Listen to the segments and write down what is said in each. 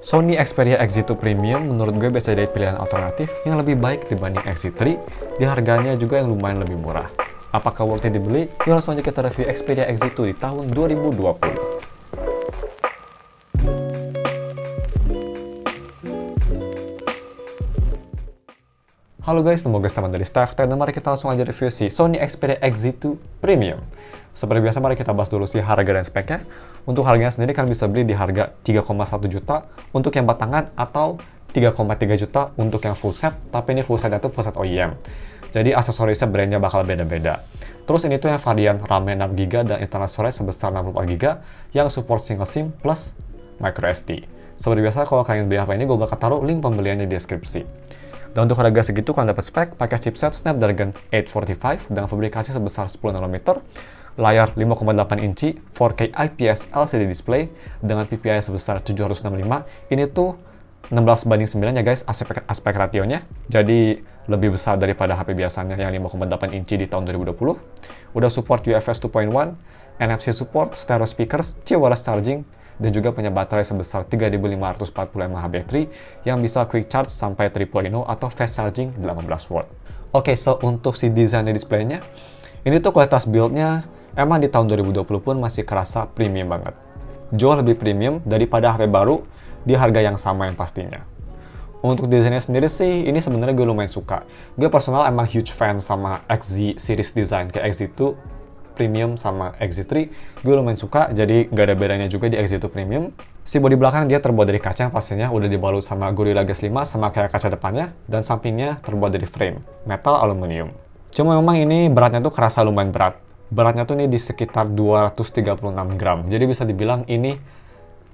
Sony Xperia XZ2 Premium menurut gue bisa jadi pilihan alternatif yang lebih baik dibanding XZ3, di harganya juga yang lumayan lebih murah. Apakah worth it dibeli? Yuk langsung aja kita review Xperia XZ2 di tahun 2020. Halo guys, semoga teman dari Staff dan mari kita langsung aja review si Sony Xperia XZ2 Premium. Seperti biasa, mari kita bahas dulu si harga dan speknya. Untuk harganya sendiri kalian bisa beli di harga 3,1 juta untuk yang batangan atau 3,3 juta untuk yang full set, tapi ini full setnya tuh full set OEM. Jadi aksesorisnya brandnya bakal beda-beda. Terus ini tuh yang varian RAM 6GB dan internal storage sebesar 64GB yang support single SIM plus micro SD. Seperti biasa, kalau kalian beli HP ini, gue bakal taruh link pembeliannya di deskripsi. Dan untuk harga segitu kalian dapat spek pakai chipset Snapdragon 845 dengan fabrikasi sebesar 10 nm, layar 5,8 inci, 4K IPS LCD display dengan PPI sebesar 765. Ini tuh 16:9 ya guys aspek rationya. Jadi lebih besar daripada HP biasanya yang 5,8 inci di tahun 2020. Udah support UFS 2.1, NFC support, stereo speakers, wireless charging, dan juga punya baterai sebesar 3540 mAh baterai yang bisa quick charge sampai 3.0 atau fast charging 18 watt. Oke, so untuk si desain displaynya, ini tuh kualitas build-nya emang di tahun 2020 pun masih kerasa premium banget. Jauh lebih premium daripada HP baru di harga yang sama yang pastinya. Untuk desainnya sendiri sih, ini sebenarnya gue lumayan suka. Gue personal emang huge fan sama XZ series design kayak XZ2 Premium sama XZ3, gue lumayan suka, jadi nggak ada bedanya juga di XZ2 Premium. Si bodi belakang dia terbuat dari kaca yang pastinya udah dibalut sama Gorilla Glass 5 sama kayak kaca depannya, dan sampingnya terbuat dari frame metal aluminium. Cuma memang ini beratnya tuh kerasa lumayan berat. Beratnya tuh ini di sekitar 236 gram, jadi bisa dibilang ini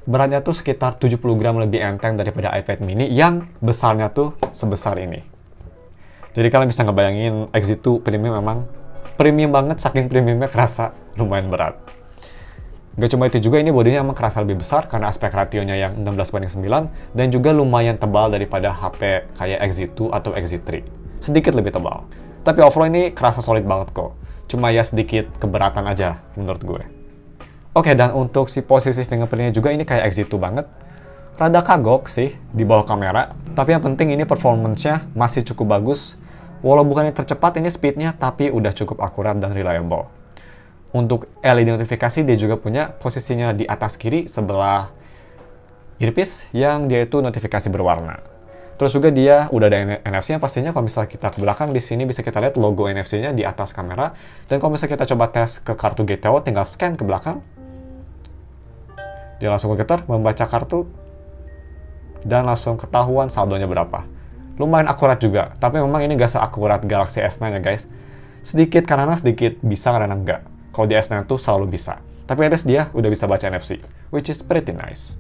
beratnya tuh sekitar 70 gram lebih enteng daripada iPad mini yang besarnya tuh sebesar ini. Jadi kalian bisa ngebayangin XZ2 Premium memang premium banget, saking premiumnya kerasa lumayan berat. Gak cuma itu juga, ini bodinya emang kerasa lebih besar karena aspek rasionya yang 16:9 dan juga lumayan tebal daripada HP kayak XZ2 atau XZ3. Sedikit lebih tebal. Tapi overall ini kerasa solid banget kok. Cuma ya sedikit keberatan aja menurut gue. Oke, dan untuk si posisi fingerprintnya juga ini kayak XZ2 banget. Rada kagok sih di bawah kamera, tapi yang penting ini performance-nya masih cukup bagus. Walau bukan yang tercepat ini speednya, tapi udah cukup akurat dan reliable. Untuk LED notifikasi, dia juga punya posisinya di atas kiri sebelah earpiece yang dia itu notifikasi berwarna. Terus juga dia udah ada NFC-nya pastinya. Kalau misalnya kita ke belakang, di sini bisa kita lihat logo NFC-nya di atas kamera. Dan kalau misalnya kita coba tes ke kartu GTO, tinggal scan ke belakang. Dia langsung kegetar, membaca kartu, dan langsung ketahuan saldonya berapa. Lumayan akurat juga, tapi memang ini gak seakurat Galaxy S9 ya guys. Sedikit kanan, sedikit bisa kanan enggak. Kalau di S9 tuh selalu bisa. Tapi at least dia udah bisa baca NFC, which is pretty nice.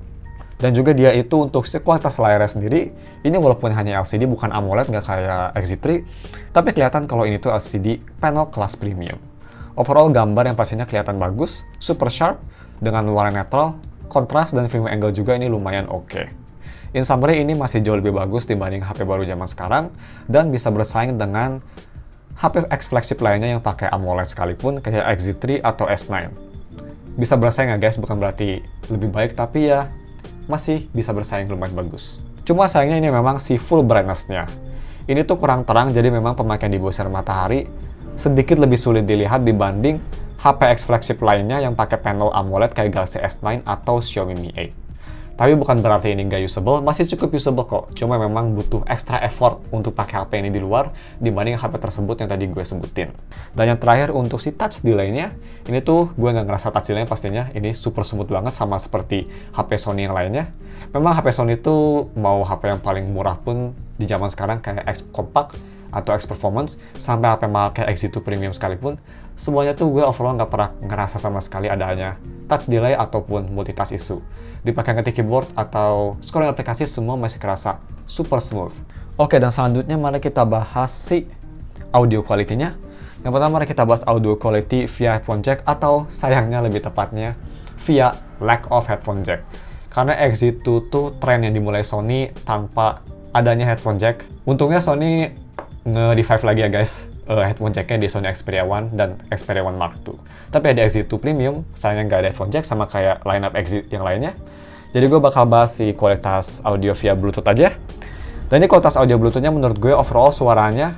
Dan juga dia itu untuk kualitas layarnya sendiri, ini walaupun hanya LCD bukan AMOLED nggak kayak XZ3, tapi kelihatan kalau ini tuh LCD panel kelas premium. Overall gambar yang pastinya kelihatan bagus, super sharp, dengan warna netral, kontras dan viewing angle juga ini lumayan oke. In summary, ini masih jauh lebih bagus dibanding HP baru zaman sekarang dan bisa bersaing dengan HP X flagship lainnya yang pakai AMOLED sekalipun kayak XZ3 atau S9. Bisa bersaing ya guys, bukan berarti lebih baik, tapi ya masih bisa bersaing lumayan bagus. Cuma sayangnya ini memang si full brightness-nya. Ini tuh kurang terang, jadi memang pemakaian di bawah sinar matahari sedikit lebih sulit dilihat dibanding HP X flagship lainnya yang pakai panel AMOLED kayak Galaxy S9 atau Xiaomi Mi 8. Tapi bukan berarti ini nggak usable, masih cukup usable kok. Cuma memang butuh extra effort untuk pakai HP ini di luar dibanding HP tersebut yang tadi gue sebutin. Dan yang terakhir untuk si touch delay-nya, ini tuh gue nggak ngerasa touch delay pastinya. Ini super smooth banget sama seperti HP Sony yang lainnya. Memang HP Sony itu mau HP yang paling murah pun di zaman sekarang kayak X Compact atau X Performance sampai HP mahal kayak XZ2 Premium sekalipun, semuanya tuh gue overall nggak pernah ngerasa sama sekali adanya touch delay ataupun multitouch issue. Dipakai ngetik keyboard atau scrolling aplikasi, semua masih kerasa super smooth. Oke, dan selanjutnya mari kita bahas si audio quality-nya. Yang pertama mari kita bahas audio quality via headphone jack, atau sayangnya lebih tepatnya via lack of headphone jack. Karena XZ2 tuh tren yang dimulai Sony tanpa adanya headphone jack. Untungnya Sony nge-revive lagi ya guys headphone jacknya di Sony Xperia One dan Xperia One Mark II. Tapi ada XZ2 Premium, sayangnya nggak ada headphone jack sama kayak lineup XZ yang lainnya. Jadi gue bakal bahas si kualitas audio via Bluetooth aja. Dan ini kualitas audio Bluetooth-nya menurut gue overall suaranya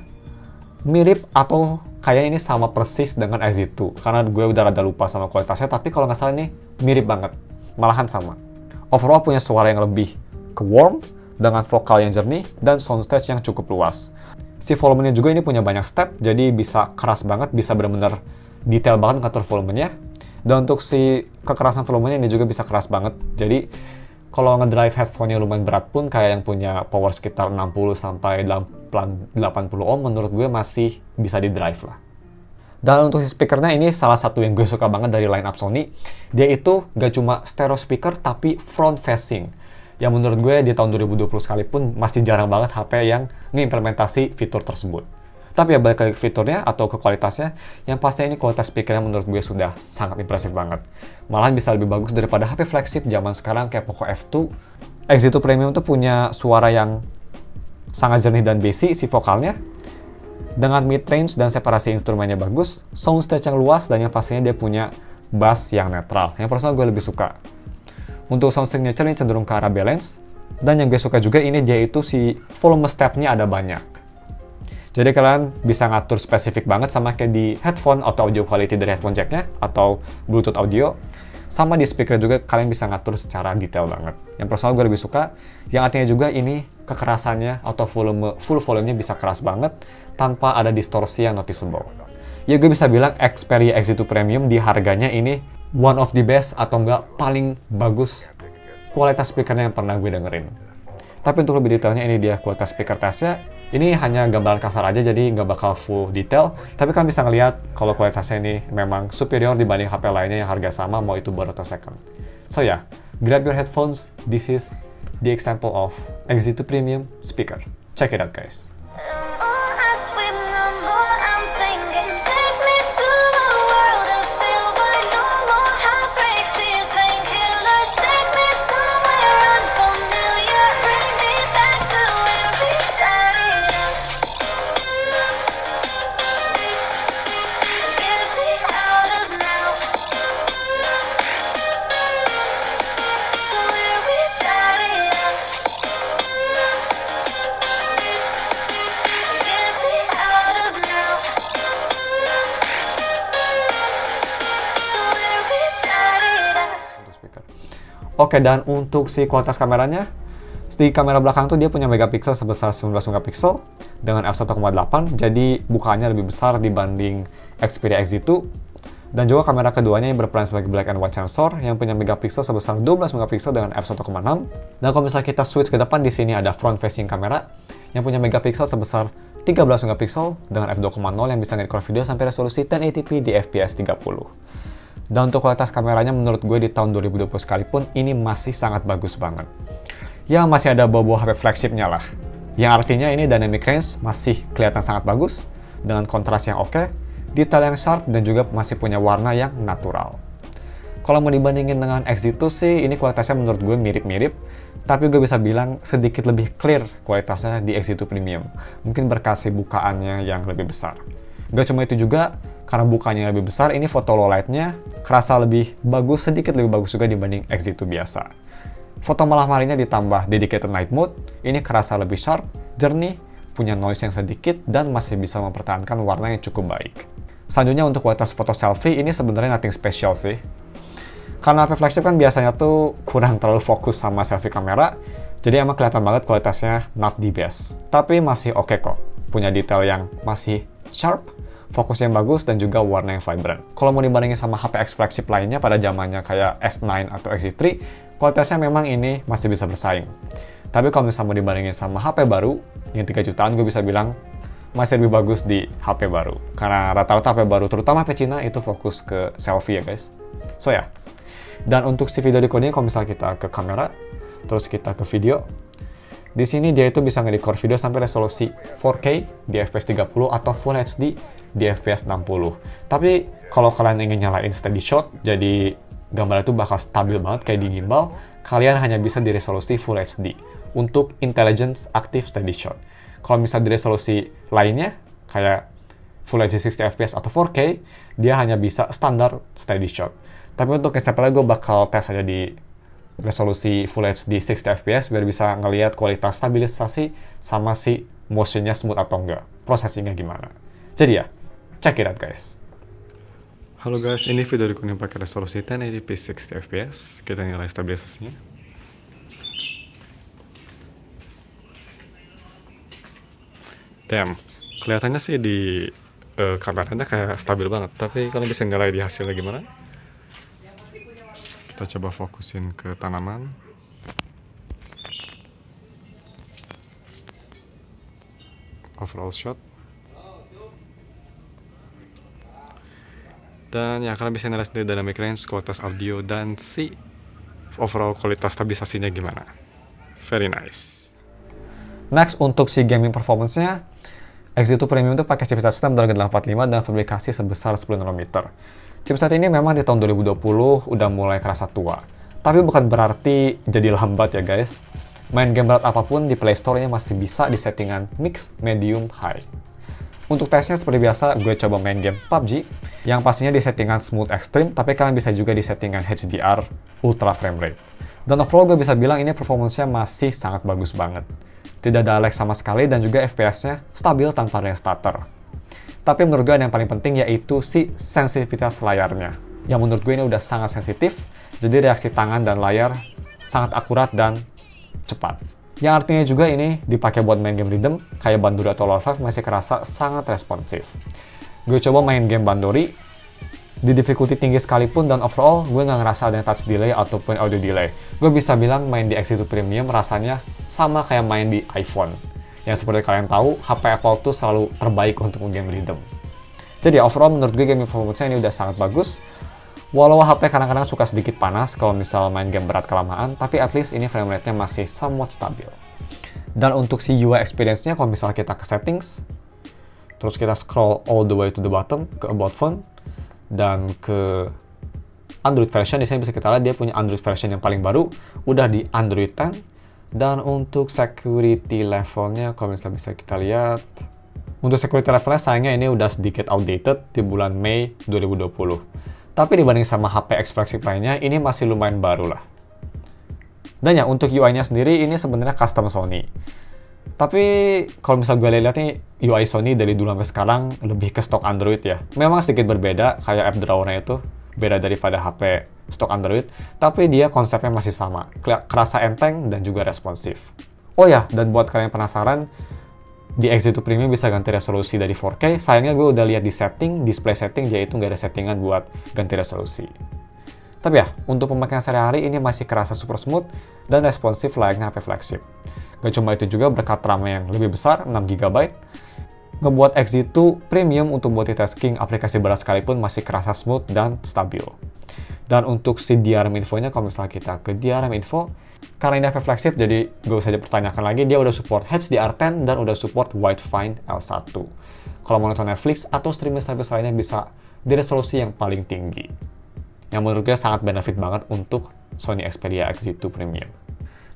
mirip atau kayak ini sama persis dengan Exit 2. Karena gue udah rada lupa sama kualitasnya, tapi kalau nggak salah ini mirip banget. Malahan sama. Overall punya suara yang lebih ke warm, dengan vokal yang jernih, dan soundstage yang cukup luas. Si volumenya juga ini punya banyak step, jadi bisa keras banget, bisa benar-benar detail banget ngatur volumenya. Dan untuk si kekerasan volumenya ini juga bisa keras banget. Jadi kalau ngedrive headphone-nya lumayan berat pun, kayak yang punya power sekitar 60 sampai 80 ohm, menurut gue masih bisa di drive lah. Dan untuk si speakernya ini salah satu yang gue suka banget dari lineup Sony. Dia itu gak cuma stereo speaker tapi front facing. Yang menurut gue di tahun 2020 sekalipun masih jarang banget HP yang ngimplementasi fitur tersebut. Tapi ya balik ke fiturnya atau ke kualitasnya, yang pastinya ini kualitas speakernya menurut gue sudah sangat impresif banget. Malahan bisa lebih bagus daripada HP flagship zaman sekarang kayak Poco F2. Exit 2 Premium tuh punya suara yang sangat jernih dan bassy si vokalnya. Dengan mid-range dan separasi instrumennya bagus, soundstage yang luas, dan yang pastinya dia punya bass yang netral. Yang personal gue lebih suka. Untuk sound signature ini cenderung ke arah balance. Dan yang gue suka juga ini dia itu si volume step-nya ada banyak. Jadi kalian bisa ngatur spesifik banget sama kayak di headphone atau audio quality dari headphone jack-nya atau Bluetooth audio. Sama di speaker juga kalian bisa ngatur secara detail banget. Yang personal gue lebih suka, yang artinya juga ini kekerasannya atau full volumenya bisa keras banget tanpa ada distorsi yang noticeable. Ya gue bisa bilang Xperia Exit 2 Premium di harganya ini one of the best atau enggak paling bagus kualitas speakernya yang pernah gue dengerin. Tapi untuk lebih detailnya ini dia kualitas speaker testnya. Ini hanya gambaran kasar aja, jadi nggak bakal full detail. Tapi kalian bisa ngeliat kalau kualitasnya ini memang superior dibanding HP lainnya yang harga sama, mau itu baru atau second. So ya, grab your headphones. This is the example of Exit 2 Premium speaker. Check it out guys. Oke, dan untuk si kualitas kameranya, di kamera belakang tuh dia punya megapiksel sebesar 19 megapiksel dengan f1.8, jadi bukaannya lebih besar dibanding Xperia Exit 2. Dan juga kamera keduanya yang berperan sebagai black and white sensor yang punya megapiksel sebesar 12 megapiksel dengan f1.6. Dan kalau misalnya kita switch ke depan, di sini ada front facing kamera yang punya megapiksel sebesar 13 megapiksel dengan f2.0 yang bisa nge-record video sampai resolusi 1080p di fps 30. Dan untuk kualitas kameranya menurut gue di tahun 2020 sekalipun ini masih sangat bagus banget. Ya masih ada bau-bau HP flagshipnya lah. Yang artinya ini dynamic range masih kelihatan sangat bagus dengan kontras yang oke, detail yang sharp, dan juga masih punya warna yang natural. Kalau mau dibandingin dengan Exit 2 sih ini kualitasnya menurut gue mirip-mirip, tapi gue bisa bilang sedikit lebih clear kualitasnya di Exit 2 Premium. Mungkin berkat bukaannya yang lebih besar. Gak cuma itu juga, karena bukanya lebih besar, ini foto low light-nya kerasa lebih bagus, sedikit lebih bagus juga dibanding Exit 2 biasa. Foto malam harinya ditambah dedicated night mode, ini kerasa lebih sharp, jernih, punya noise yang sedikit, dan masih bisa mempertahankan warna yang cukup baik. Selanjutnya untuk kualitas foto selfie, ini sebenarnya nothing special sih. Karena HP flagship kan biasanya tuh kurang terlalu fokus sama selfie kamera, jadi emang kelihatan banget kualitasnya not the best. Tapi masih oke kok, punya detail yang masih sharp, fokus yang bagus, dan juga warna yang vibrant. Kalau mau dibandingin sama HP X flagship lainnya pada zamannya kayak S9 atau Exit 3, kualitasnya memang ini masih bisa bersaing. Tapi kalau misalnya mau dibandingin sama HP baru, yang 3 jutaan, gue bisa bilang masih lebih bagus di HP baru. Karena rata-rata HP baru, terutama HP Cina, itu fokus ke selfie ya guys. So ya. Dan untuk si video decoding, kalau misalnya kita ke kamera, terus kita ke video, di sini dia itu bisa nge-record video sampai resolusi 4K di fps 30 atau Full HD di fps 60. Tapi kalau kalian ingin nyalain steady shot, jadi gambar itu bakal stabil banget kayak di gimbal, kalian hanya bisa di resolusi Full HD untuk intelligence active steady shot. Kalau misalnya di resolusi lainnya, kayak Full HD 60 fps atau 4K, dia hanya bisa standar steady shot. Tapi untuk yang gue bakal tes aja di resolusi Full HD 60 fps biar bisa ngelihat kualitas stabilisasi sama si motionnya smooth atau enggak, processingnya gimana. Jadi ya, check it out guys. Halo guys, ini video dari kuning pakai resolusi 1080p 60 fps. Kita nilai stabilisasinya. Damn, kelihatannya sih di kameranya kayak stabil banget, tapi kalian bisa nilai di hasilnya gimana? Kita coba fokusin ke tanaman. Overall shot. Dan ya, kalian bisa nilai sendiri dynamic range, kualitas audio, dan si overall kualitas stabilisasinya gimana. Very nice. Next, untuk si gaming performance-nya, Exynos Premium itu pakai chipset Snapdragon 845 dan fabrikasi sebesar 10 nanometer. Chipset ini memang di tahun 2020 udah mulai kerasa tua, tapi bukan berarti jadi lambat ya guys. Main game berat apapun di Play Store-nya masih bisa di settingan mix, medium, high. Untuk tesnya seperti biasa, gue coba main game PUBG, yang pastinya di settingan smooth extreme, tapi kalian bisa juga di settingan HDR ultra frame rate. Dan overall gue bisa bilang ini performance-nya masih sangat bagus banget. Tidak ada lag sama sekali dan juga FPS-nya stabil tanpa range stutter. Tapi menurut gue yang paling penting yaitu si sensitivitas layarnya. Yang menurut gue ini udah sangat sensitif, jadi reaksi tangan dan layar sangat akurat dan cepat. Yang artinya juga ini dipakai buat main game rhythm, kayak Bandori atau Lord 5 masih kerasa sangat responsif. Gue coba main game Bandori, di difficulty tinggi sekalipun dan overall gue nggak ngerasa ada touch delay ataupun audio delay. Gue bisa bilang main di Exynos Premium rasanya sama kayak main di iPhone. Yang seperti kalian tahu, HP Apple tuh selalu terbaik untuk game rhythm. Jadi overall menurut gue game performance-nya ini udah sangat bagus. Walau HP kadang-kadang suka sedikit panas kalau misal main game berat kelamaan, tapi at least ini frame rate-nya masih somewhat stabil. Dan untuk si UI experience-nya, kalau misal kita ke settings, terus kita scroll all the way to the bottom ke about phone, dan ke Android version, di sini bisa kita lihat dia punya Android version yang paling baru, udah di Android 10. Dan untuk security levelnya, kalau misalnya bisa kita lihat, untuk security levelnya sayangnya ini udah sedikit outdated di bulan Mei 2020. Tapi dibanding sama HP X flagship lainnya, ini masih lumayan baru lah. Dan ya, untuk UI-nya sendiri ini sebenarnya custom Sony. Tapi kalau misal gue lihat nih, UI Sony dari dulu sampai sekarang lebih ke stok Android ya. Memang sedikit berbeda, kayak app drawer-nya itu beda daripada HP stok Android, tapi dia konsepnya masih sama, kerasa enteng dan juga responsif. Oh ya, dan buat kalian yang penasaran, di Exynos Premium bisa ganti resolusi dari 4K, sayangnya gue udah lihat di setting, display setting, yaitu nggak ada settingan buat ganti resolusi. Tapi ya, untuk pemakaian sehari-hari ini masih kerasa super smooth dan responsif layaknya HP flagship. Gak cuma itu juga, berkat RAM yang lebih besar, 6GB, ngebuat Exynos Premium untuk multitasking aplikasi berat sekalipun masih kerasa smooth dan stabil. Dan untuk si DRM infonya, kalau misalnya kita ke DRM info, karena ini HP flagship, jadi gak usah dipertanyakan lagi, dia udah support HDR10 dan udah support Widefine L1. Kalau mau nonton Netflix atau streaming service lainnya bisa di resolusi yang paling tinggi. Yang menurut gue sangat benefit banget untuk Sony Xperia Exynos Premium.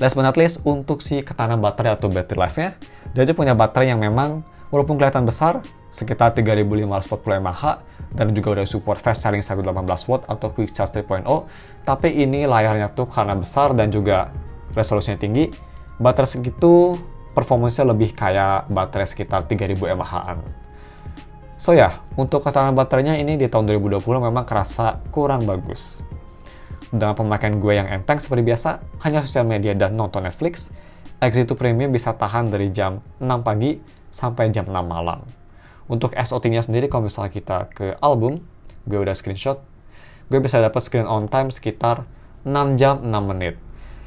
Last but not least, untuk si ketahanan baterai atau battery life-nya, dia tuh punya baterai yang memang walaupun kelihatan besar, sekitar 3540 mAh, dan juga udah support fast charging 118W atau quick charge 3.0, tapi ini layarnya tuh karena besar dan juga resolusinya tinggi, baterai segitu performance-nya lebih kayak baterai sekitar 3000 mAh-an. So ya, untuk ketahanan baterainya ini di tahun 2020 memang kerasa kurang bagus. Dengan pemakaian gue yang enteng seperti biasa, hanya sosial media dan nonton Netflix, Exynos Premium bisa tahan dari jam 6 pagi sampai jam 6 malam. Untuk SOT-nya sendiri, kalau misalnya kita ke album, gue udah screenshot, gue bisa dapat screen on time sekitar 6 jam 6 menit.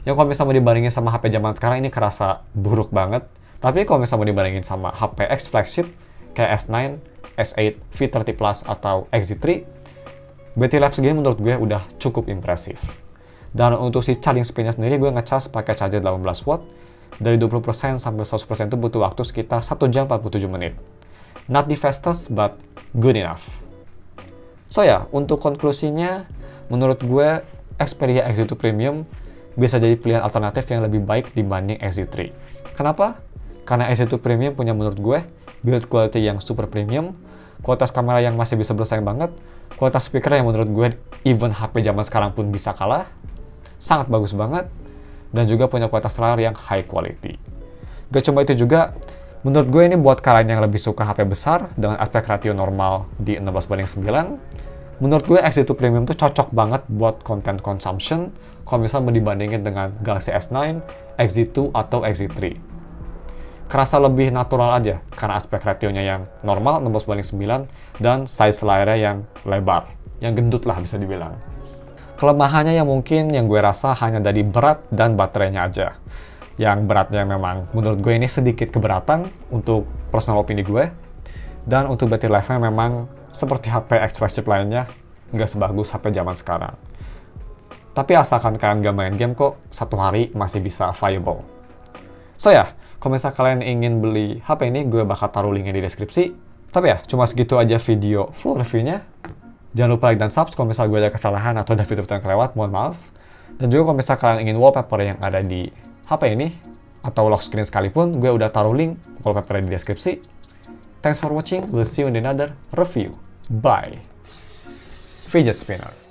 Yang kalau misalnya mau dibandingin sama HP zaman sekarang ini kerasa buruk banget. Tapi kalau misalnya mau dibandingin sama HP X flagship kayak S9, S8, V30 Plus atau XZ3, battery life segini menurut gue udah cukup impresif. Dan untuk si charging speed-nya sendiri, gue ngecas pakai charger 18W. Dari 20% sampai 100% itu butuh waktu sekitar 1 jam 47 menit. Not the fastest, but good enough. So ya, untuk konklusinya, menurut gue, Xperia Exynos Premium bisa jadi pilihan alternatif yang lebih baik dibanding XZ3. Kenapa? Karena Exynos Premium punya menurut gue, build quality yang super premium, kualitas kamera yang masih bisa bersaing banget, kualitas speaker yang menurut gue, even HP zaman sekarang pun bisa kalah, sangat bagus banget, dan juga punya kualitas layar yang high quality. Gak cuma itu juga, menurut gue ini buat kalian yang lebih suka HP besar dengan aspek ratio normal di 16:9, menurut gue X2 Premium tuh cocok banget buat content consumption kalau misalnya mau dibandingin dengan Galaxy S9, X2 atau X3. Kerasa lebih natural aja karena aspek rasionya yang normal 16:9 dan size layarnya yang lebar, yang gendut lah bisa dibilang. Kelemahannya yang mungkin yang gue rasa hanya dari berat dan baterainya aja. Yang beratnya memang menurut gue ini sedikit keberatan untuk personal opini gue, dan untuk battery life-nya memang seperti HP X-Flagship lainnya nggak sebagus HP zaman sekarang. Tapi asalkan kalian gak main game kok, satu hari masih bisa viable. So ya, kalau misalnya kalian ingin beli HP ini, gue bakal taruh linknya di deskripsi. Tapi ya, cuma segitu aja video full reviewnya. Jangan lupa like dan subscribe kalau misalnya gue ada kesalahan atau ada fitur yang kelewat, mohon maaf. Dan juga kalau misalnya kalian ingin wallpaper yang ada di HP ini, atau lock screen sekalipun, gue udah taruh link wallpaper di deskripsi. Thanks for watching, we'll see you in another review. Bye. Fidget Spinner.